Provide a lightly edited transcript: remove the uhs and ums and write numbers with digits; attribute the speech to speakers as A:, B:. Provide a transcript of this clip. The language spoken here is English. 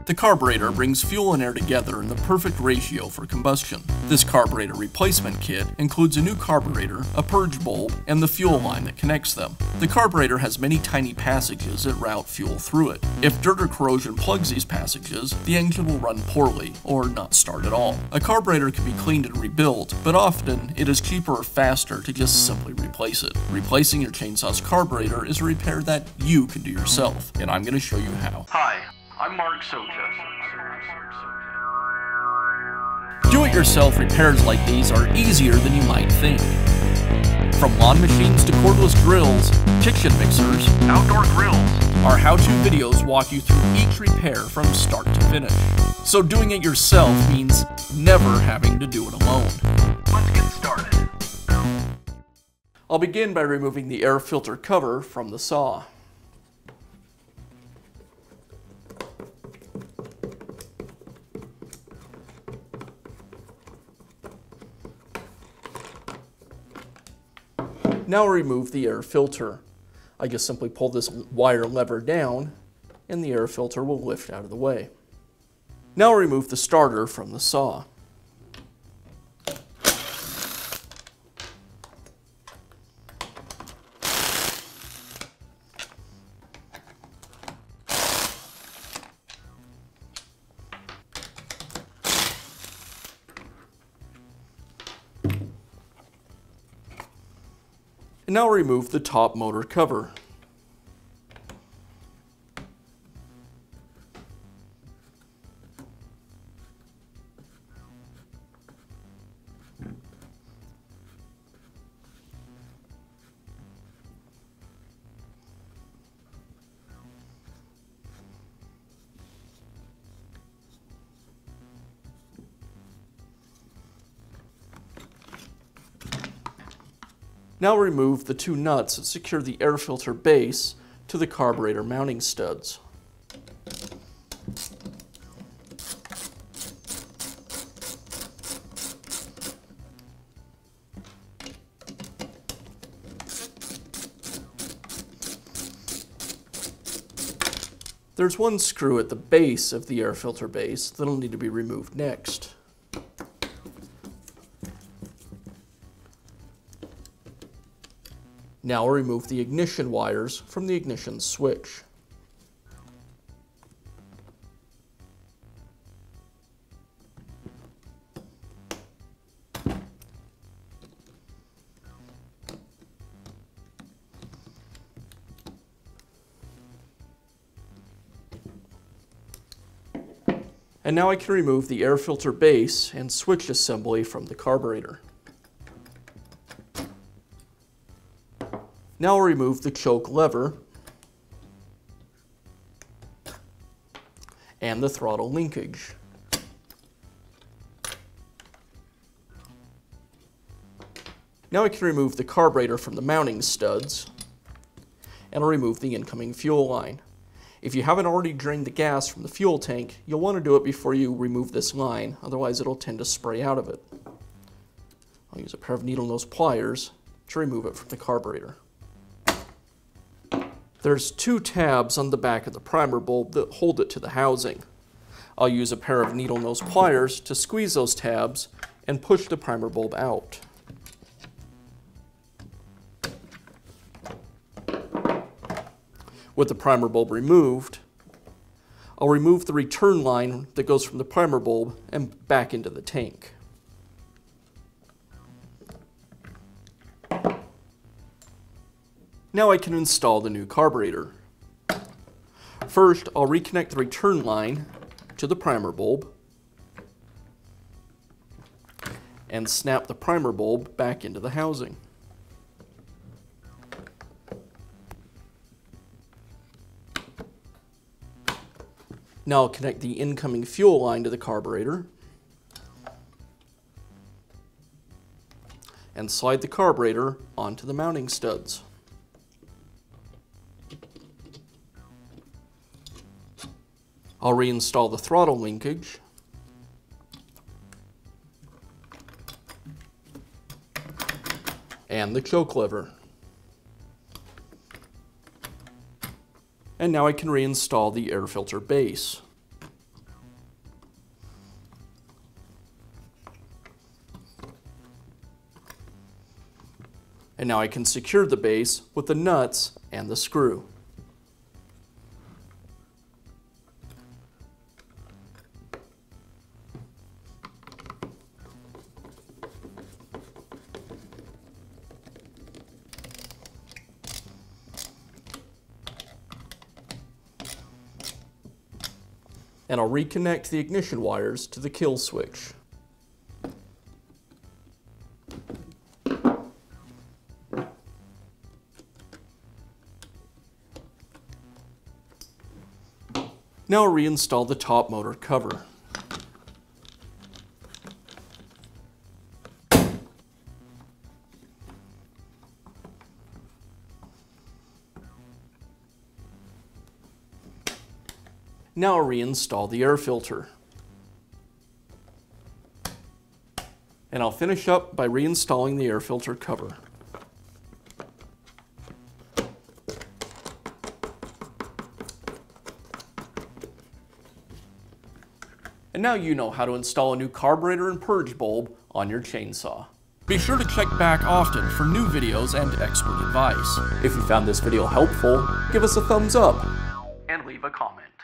A: The carburetor brings fuel and air together in the perfect ratio for combustion. This carburetor replacement kit includes a new carburetor, a purge bulb, and the fuel line that connects them. The carburetor has many tiny passages that route fuel through it. If dirt or corrosion plugs these passages, the engine will run poorly, or not start at all. A carburetor can be cleaned and rebuilt, but often it is cheaper or faster to just simply replace it. Replacing your chainsaw's carburetor is a repair that you can do yourself, and I'm going to show you how.
B: Hi, I'm Mark Socha.
A: Do-it-yourself repairs like these are easier than you might think. From lawn machines to cordless drills, kitchen mixers,
B: Outdoor grills.
A: our how-to videos walk you through each repair from start to finish. So doing it yourself means never having to do it alone.
B: Let's get started.
A: I'll begin by removing the air filter cover from the saw. Now remove the air filter. I just simply pull this wire lever down and the air filter will lift out of the way. Now remove the starter from the saw. And now remove the top motor cover. Now remove the two nuts that secure the air filter base to the carburetor mounting studs. There's one screw at the base of the air filter base that'll need to be removed next. Now remove the ignition wires from the ignition switch. And now I can remove the air filter base and switch assembly from the carburetor. Now I'll remove the choke lever and the throttle linkage. Now I can remove the carburetor from the mounting studs and I'll remove the incoming fuel line. If you haven't already drained the gas from the fuel tank, you'll want to do it before you remove this line, otherwise it'll tend to spray out of it. I'll use a pair of needle nose pliers to remove it from the carburetor. There's two tabs on the back of the primer bulb that hold it to the housing. I'll use a pair of needle nose pliers to squeeze those tabs and push the primer bulb out. With the primer bulb removed, I'll remove the return line that goes from the primer bulb and back into the tank. Now I can install the new carburetor. First, I'll reconnect the return line to the primer bulb and snap the primer bulb back into the housing. Now I'll connect the incoming fuel line to the carburetor and slide the carburetor onto the mounting studs. I'll reinstall the throttle linkage and the choke lever. And now I can reinstall the air filter base. And now I can secure the base with the nuts and the screw. And I'll reconnect the ignition wires to the kill switch. Now I'll reinstall the top motor cover. Now I'll reinstall the air filter. And I'll finish up by reinstalling the air filter cover. And now you know how to install a new carburetor and purge bulb on your chainsaw. Be sure to check back often for new videos and expert advice. If you found this video helpful, give us a thumbs up.
B: And leave a comment.